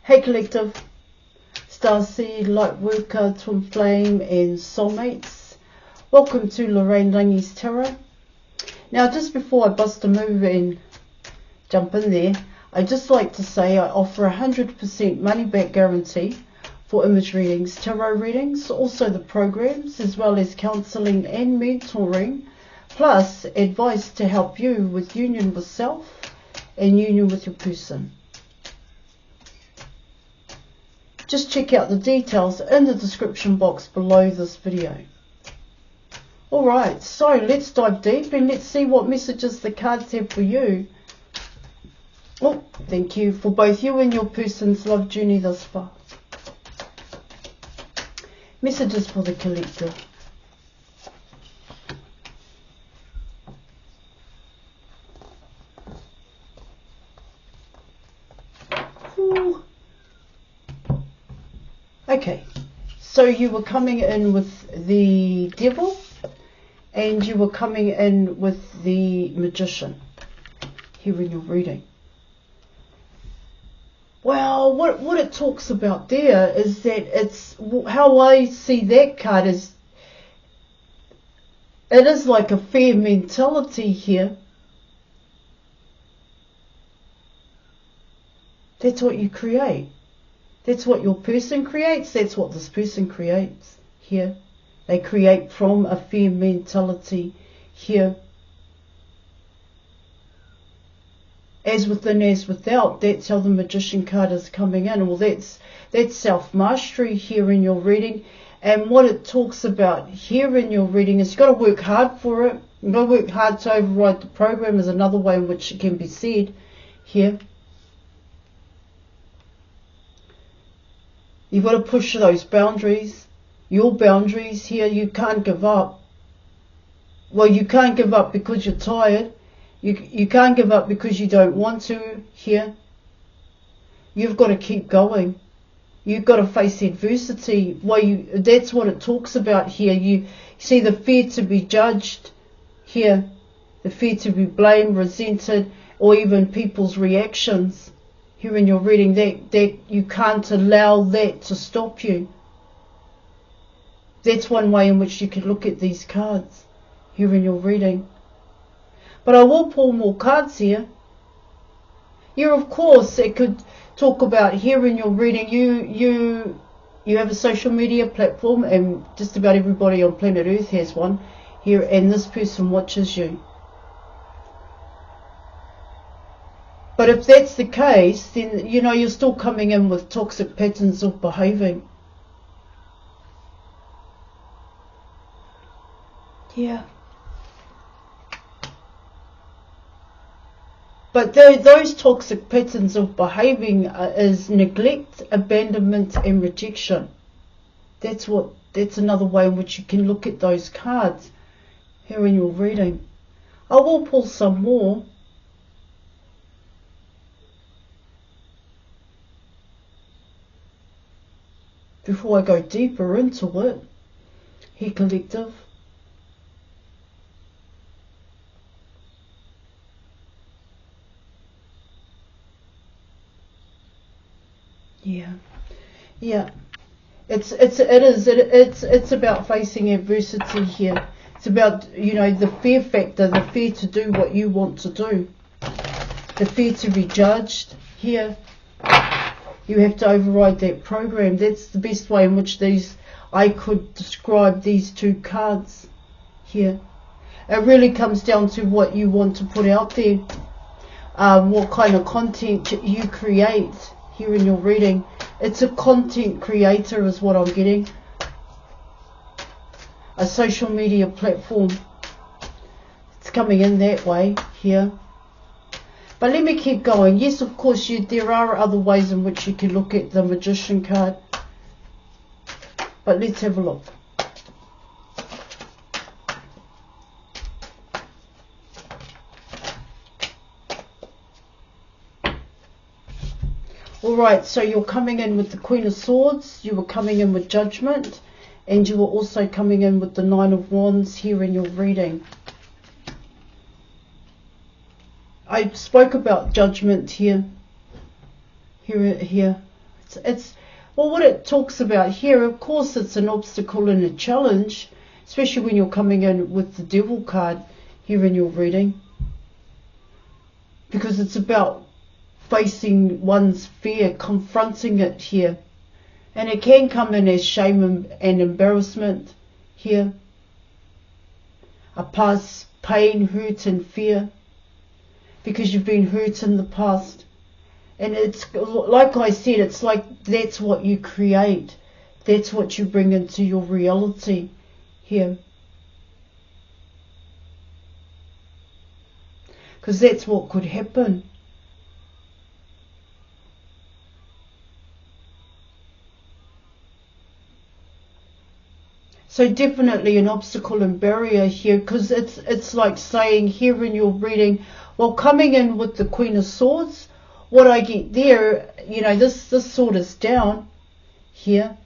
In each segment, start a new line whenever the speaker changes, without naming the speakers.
Hey Collective, Starseed, Lightworker, Twin Flame and Soulmates. Welcome to Lorraine Rangi's Tarot. Now just before I bust a move and jump in there, I'd just like to say I offer 100% money back guarantee for image readings, tarot readings, also the programs, as well as counselling and mentoring, plus advice to help you with union with self and union with your person. Just check out the details in the description box below this video. Alright, so let's dive deep and let's see what messages the cards have for you. Oh, thank you, for both you and your person's love journey thus far. Messages for the collective. Ooh. Okay, so you were coming in with the devil and you were coming in with the magician here in your reading. Well, what it talks about there is that it's, how I see that card is, it is like a fair mentality here. That's what you create. That's what your person creates. That's what this person creates here. They create from a fair mentality here. As within, as without. That's how the magician card is coming in. Well, that's self-mastery here in your reading. And what it talks about here in your reading is you've got to work hard for it. You've got to work hard to override the program is another way in which it can be said here. You've got to push those boundaries, your boundaries here. You can't give up. Well, you can't give up because you're tired. You can't give up because you don't want to here. You've got to keep going. You've got to face adversity. Well, that's what it talks about here. You see the fear to be judged here, the fear to be blamed, resented, or even people's reactions. Here in your reading, that you can't allow that to stop you. That's one way in which you can look at these cards here in your reading. But I will pull more cards here. Here, of course, it could talk about here in your reading, you have a social media platform, and just about everybody on planet Earth has one here, and this person watches you. But if that's the case, then, you know, you're still coming in with toxic patterns of behaving. Yeah. But those toxic patterns of behaving is neglect, abandonment and rejection. That's another way in which you can look at those cards here in your reading. I will pull some more. Before I go deeper into it, here collective. Yeah. It's about facing adversity here. It's about, you know, the fear factor, the fear to do what you want to do, the fear to be judged here. You have to override that program. That's the best way in which I could describe these two cards here. It really comes down to what you want to put out there, what kind of content you create here in your reading. It's a content creator is what I'm getting. A social media platform. It's coming in that way here. But let me keep going. Yes, of course, there are other ways in which you can look at the magician card. But let's have a look. Alright, so you're coming in with the Queen of Swords. You were coming in with Judgment. And you were also coming in with the Nine of Wands here in your reading. I spoke about judgment here. Well, what it talks about here, of course, it's an obstacle and a challenge, especially when you're coming in with the devil card here in your reading, because it's about facing one's fear, confronting it here. And it can come in as shame and embarrassment here, a past pain, hurt and fear, because you've been hurt in the past. And it's like I said, it's like that's what you create. That's what you bring into your reality here. Because that's what could happen. So definitely an obstacle and barrier here, because it's like saying here in your reading, well, coming in with the Queen of Swords, what I get there, this sword is down here.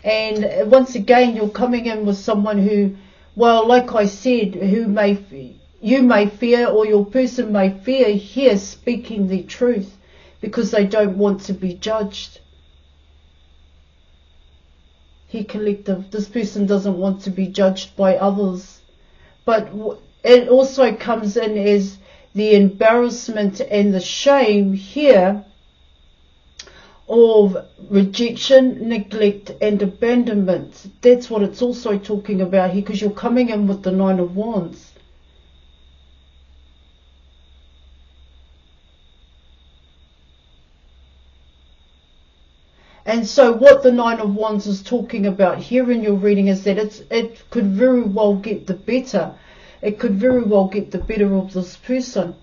And once again, you're coming in with someone who, well, like I said, you may fear, or your person may fear here speaking the truth because they don't want to be judged. Here, collective, this person doesn't want to be judged by others. But it also comes in as the embarrassment and the shame here of rejection, neglect and abandonment. That's what it's also talking about here, because you're coming in with the Nine of Wands. And so what the Nine of Wands is talking about here in your reading is that it could very well get the better. It could very well get the better of this person.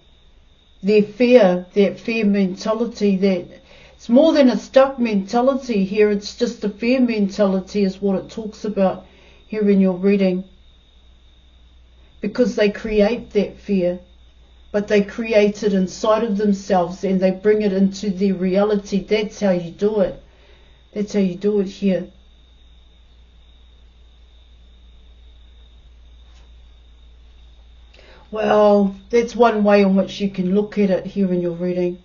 Their fear, that fear mentality, that it's more than a stuck mentality here. It's just a fear mentality is what it talks about here in your reading. Because they create that fear, but they create it inside of themselves and they bring it into their reality. That's how you do it. That's how you do it here. Well, that's one way in which you can look at it here in your reading.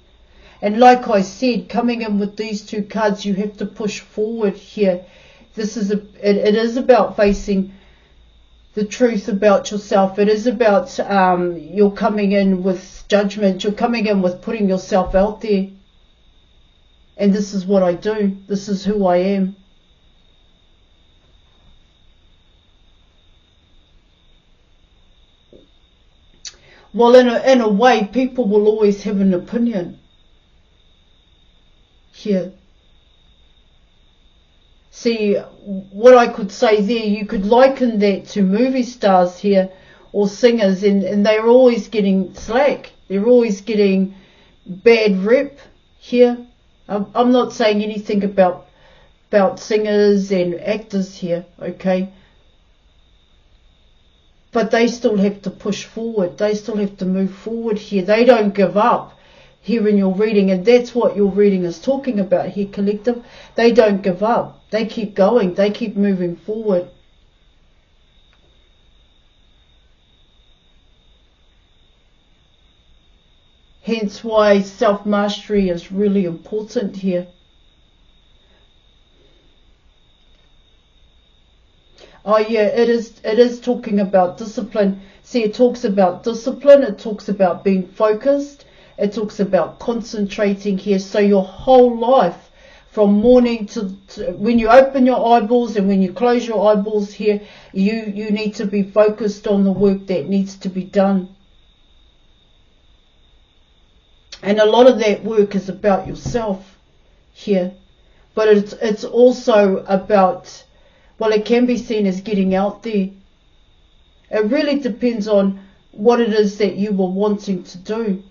And like I said, coming in with these two cards, you have to push forward here. It is about facing the truth about yourself. It is about you're coming in with judgment. You're coming in with putting yourself out there. And this is what I do. This is who I am. Well, in a way, people will always have an opinion here. See, what I could say there, you could liken that to movie stars here or singers, and they're always getting slack. They're always getting bad rep here. I'm not saying anything about singers and actors here, okay? But they still have to push forward. They still have to move forward here. They don't give up here in your reading, and that's what your reading is talking about here, collective. They don't give up. They keep going. They keep moving forward. Hence why self-mastery is really important here. Oh yeah, it is talking about discipline. See, it talks about discipline, it talks about being focused, it talks about concentrating here. So your whole life, from morning to when you open your eyeballs and when you close your eyeballs here, you need to be focused on the work that needs to be done. And a lot of that work is about yourself here. But it's also about, well, it can be seen as getting out there. It really depends on what it is that you were wanting to do.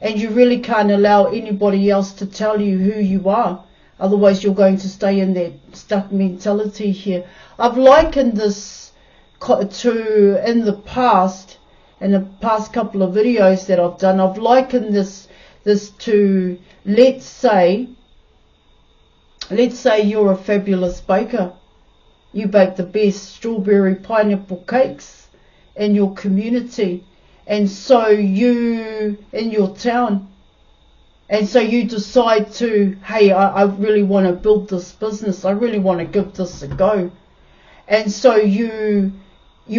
And you really can't allow anybody else to tell you who you are. Otherwise you're going to stay in that stuck mentality here. I've likened this to, in the past couple of videos that I've done, I've likened this to, let's say you're a fabulous baker. You bake the best strawberry pineapple cakes in your community, and so you in your town, And so you decide to, hey, I really want to build this business. I really want to give this a go. And so you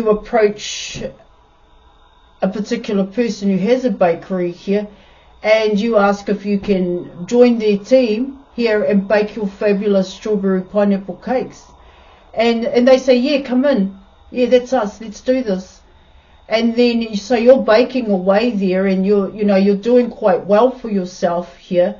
approach a particular person who has a bakery here, and you ask if you can join their team here and bake your fabulous strawberry pineapple cakes. And they say, yeah, come in. Yeah, that's us. Let's do this. And then, so you're baking away there, and you're doing quite well for yourself here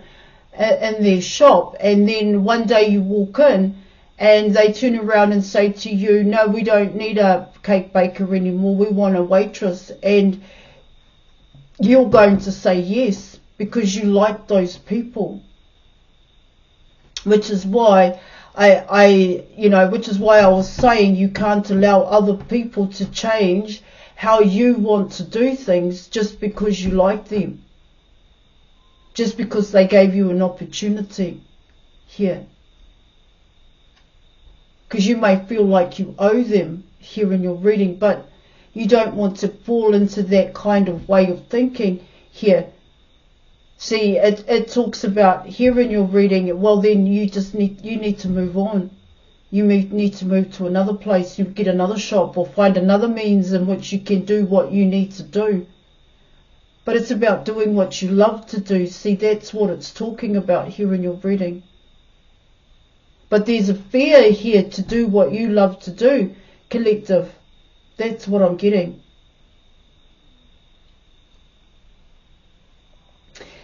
in their shop. And then one day you walk in, and they turn around and say to you, no, we don't need a cake baker anymore. We want a waitress. And you're going to say yes, because you like those people. Which is why which is why I was saying you can't allow other people to change how you want to do things just because you like them. Just because they gave you an opportunity here. Because you may feel like you owe them here in your reading, but you don't want to fall into that kind of way of thinking here. See, it talks about here in your reading, well then you need to move on. You need to move to another place, you get another shop or find another means in which you can do what you need to do. But it's about doing what you love to do. See, that's what it's talking about here in your reading. But there's a fear here to do what you love to do, collective. That's what I'm getting.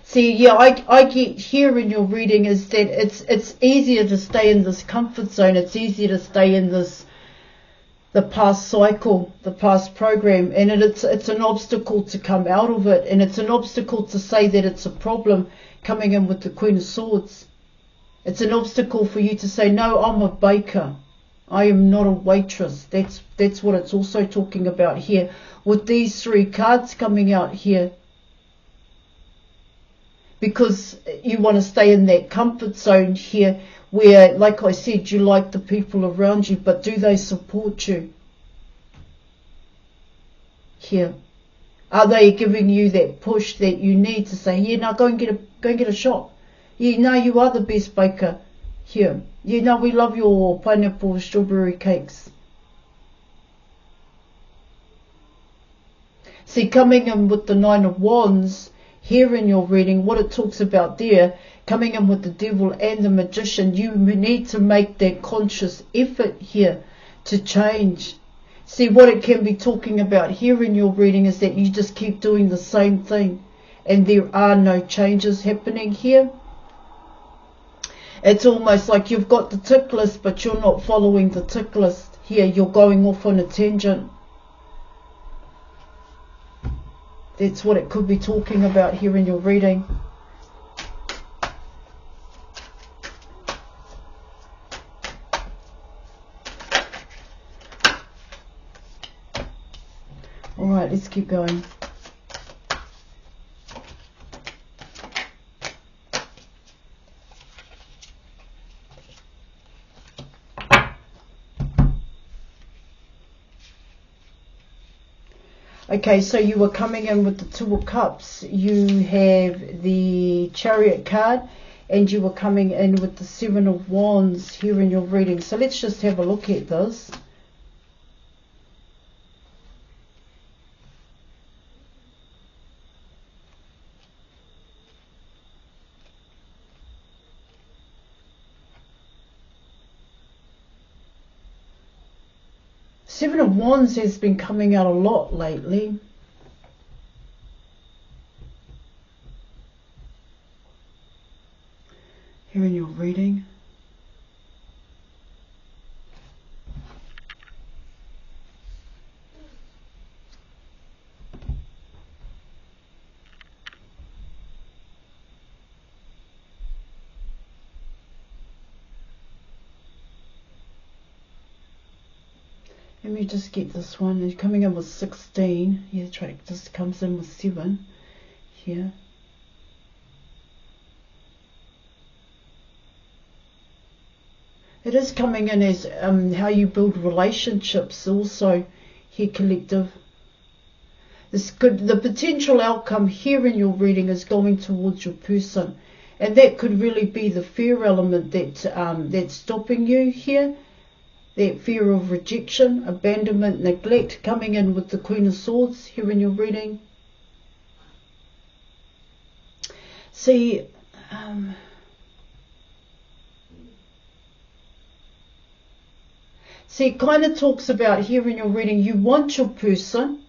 See, yeah, I get here in your reading is that it's easier to stay in this comfort zone. It's easier to stay in the past cycle, the past program, and it's an obstacle to come out of it, and it's an obstacle to say that it's a problem coming in with the Queen of Swords. It's an obstacle for you to say, no, I'm a baker. I am not a waitress. That's what it's also talking about here with these three cards coming out here. Because you want to stay in that comfort zone here where, like I said, you like the people around you, but do they support you? Here. Are they giving you that push that you need to say, yeah, now go and get a shop. Yeah, no, you are the best baker here. Yeah, no, we love your pineapple strawberry cakes. See, coming in with the Nine of Wands, here in your reading, what it talks about there, coming in with the Devil and the Magician, you need to make that conscious effort here to change. See, what it can be talking about here in your reading is that you just keep doing the same thing and there are no changes happening here. It's almost like you've got the tick list, but you're not following the tick list here. You're going off on a tangent. That's what it could be talking about here in your reading. Alright, let's keep going. Okay, so you were coming in with the Two of Cups. You have the Chariot card, and you were coming in with the Seven of Wands here in your reading. So let's just have a look at this. Seven of Wands has been coming out a lot lately. Here in your reading. Let me just get this one. It's coming in with 16. Yeah, track just comes in with 7 here. It is coming in as how you build relationships also here, collective. The potential outcome here in your reading is going towards your person. And that could really be the fear element that's stopping you here. That fear of rejection, abandonment, neglect, coming in with the Queen of Swords here in your reading. See, it kind of talks about here in your reading, you want your person,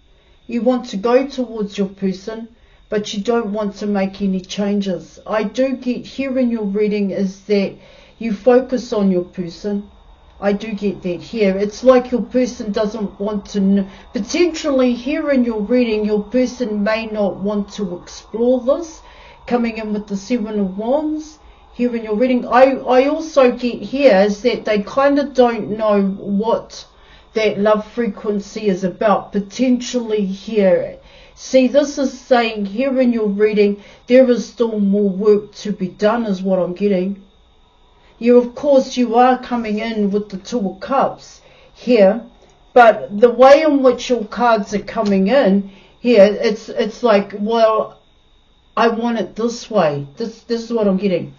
you want to go towards your person, but you don't want to make any changes. I do get here in your reading is that you focus on your person. I do get that here. It's like your person doesn't want to potentially here in your reading, your person may not want to explore this. Coming in with the Seven of Wands here in your reading. I also get here is that they kind of don't know what that love frequency is about. Potentially here. See, this is saying here in your reading, there is still more work to be done is what I'm getting. Of course, you are coming in with the Two of Cups here, but the way in which your cards are coming in here, it's like, well, I want it this way. This is what I'm getting.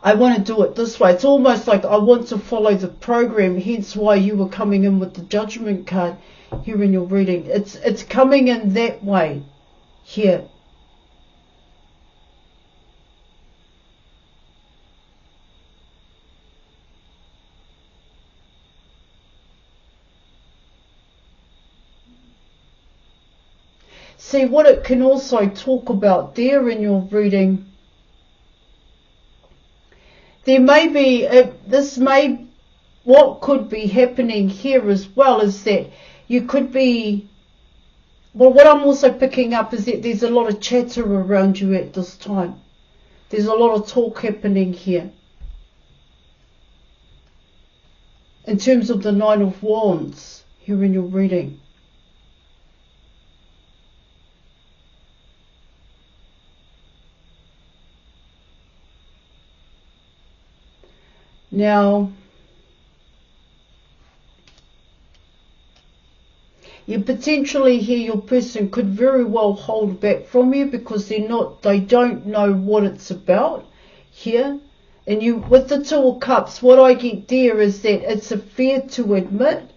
I want to do it this way. It's almost like I want to follow the program, hence why you were coming in with the Judgment card here in your reading. It's coming in that way here. See, what it can also talk about there in your reading, there may be, what could be happening here as well is that you could be, well, what I'm also picking up is that there's a lot of chatter around you at this time. There's a lot of talk happening here. In terms of the Nine of Wands here in your reading. Now, you potentially here, your person could very well hold back from you because they don't know what it's about here. And you, with the Two of Cups, what I get there is that it's a fear to admit.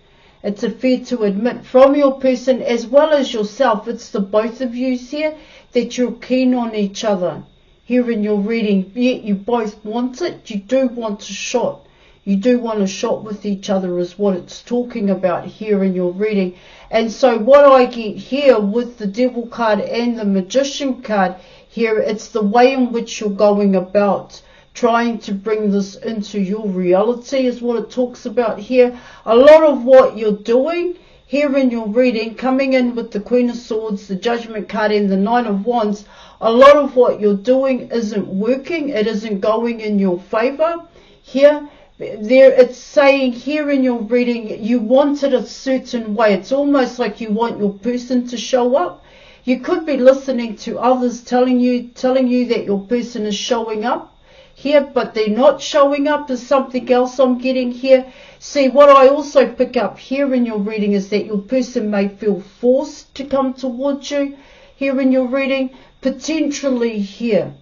It's a fear to admit from your person as well as yourself. It's the both of you here that you're keen on each other. Here in your reading, yet you both want it. You do want a shot. You do want a shot with each other is what it's talking about here in your reading. And so what I get here with the Devil card and the Magician card here, it's the way in which you're going about trying to bring this into your reality is what it talks about here. A lot of what you're doing here in your reading, coming in with the Queen of Swords, the Judgment card and the Nine of Wands, a lot of what you're doing isn't working. It isn't going in your favor. Here, it's saying here in your reading, you want it a certain way. It's almost like you want your person to show up. You could be listening to others telling you that your person is showing up here, but they're not showing up is something else I'm getting here. See, what I also pick up here in your reading is that your person may feel forced to come towards you here in your reading, potentially here.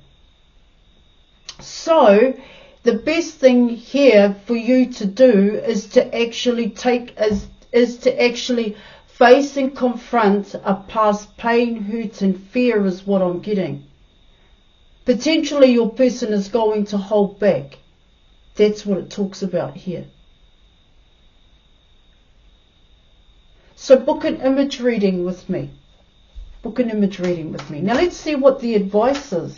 So, the best thing here for you to do is to actually face and confront a past pain, hurt and fear is what I'm getting. Potentially your person is going to hold back. That's what it talks about here. So book an image reading with me. Book an image reading with me. Now let's see what the advice is.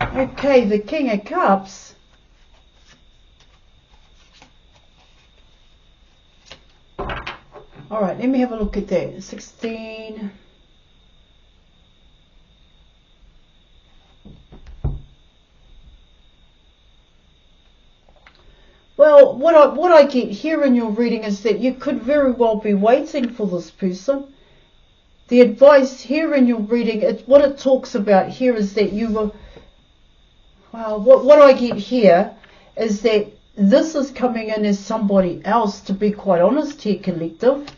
Okay, the King of Cups. Alright, let me have a look at that. 16. Well, what I get here in your reading is that you could very well be waiting for this person. The advice here in your reading, what it talks about here is that you were, well, what I get here is that this is coming in as somebody else, to be quite honest here, collective.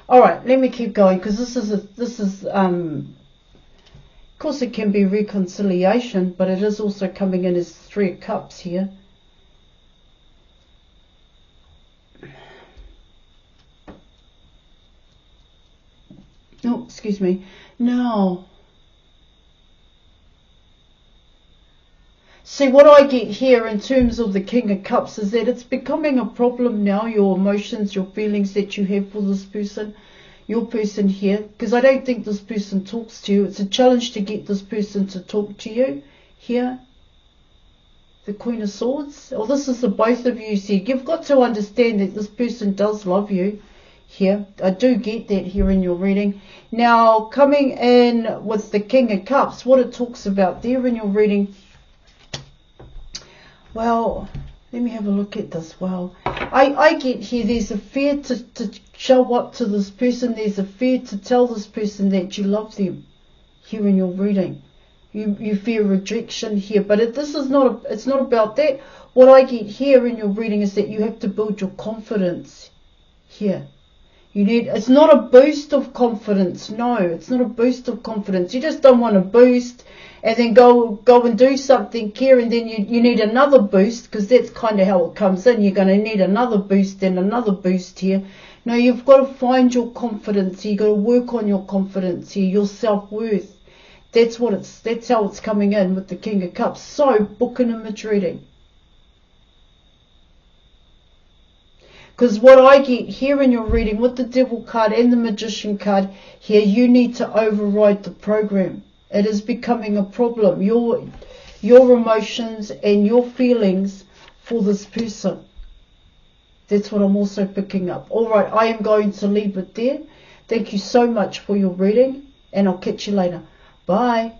All right, let me keep going, because this is of course it can be reconciliation, but it is also coming in as 3 of Cups here. Oh, excuse me. Now, see, what I get here in terms of the King of Cups is that it's becoming a problem now, your emotions, your feelings that you have for this person, your person here, because I don't think this person talks to you. It's a challenge to get this person to talk to you here. The Queen of Swords. Or this is the both of you here. You've got to understand that this person does love you here. I do get that here in your reading. Now, coming in with the King of Cups, what it talks about there in your reading. Well, let me have a look at this. Well, I get here, there's a fear to show up to this person. There's a fear to tell this person that you love them here in your reading. You fear rejection here, but this is not it's not about that. What I get here in your reading is that you have to build your confidence here. It's not a boost of confidence. No, it's not a boost of confidence. You just don't want to boost and then go and do something here, and then you need another boost, because that's kind of how it comes in. You're going to need another boost and another boost here. No, you've got to find your confidence. You've got to work on your confidence here, your self-worth. That's how it's coming in with the King of Cups. So, book an image reading. Because what I get here in your reading with the Devil card and the Magician card here, you need to override the program. It is becoming a problem. Your emotions and your feelings for this person. That's what I'm also picking up. All right, I am going to leave it there. Thank you so much for your reading, and I'll catch you later. Bye.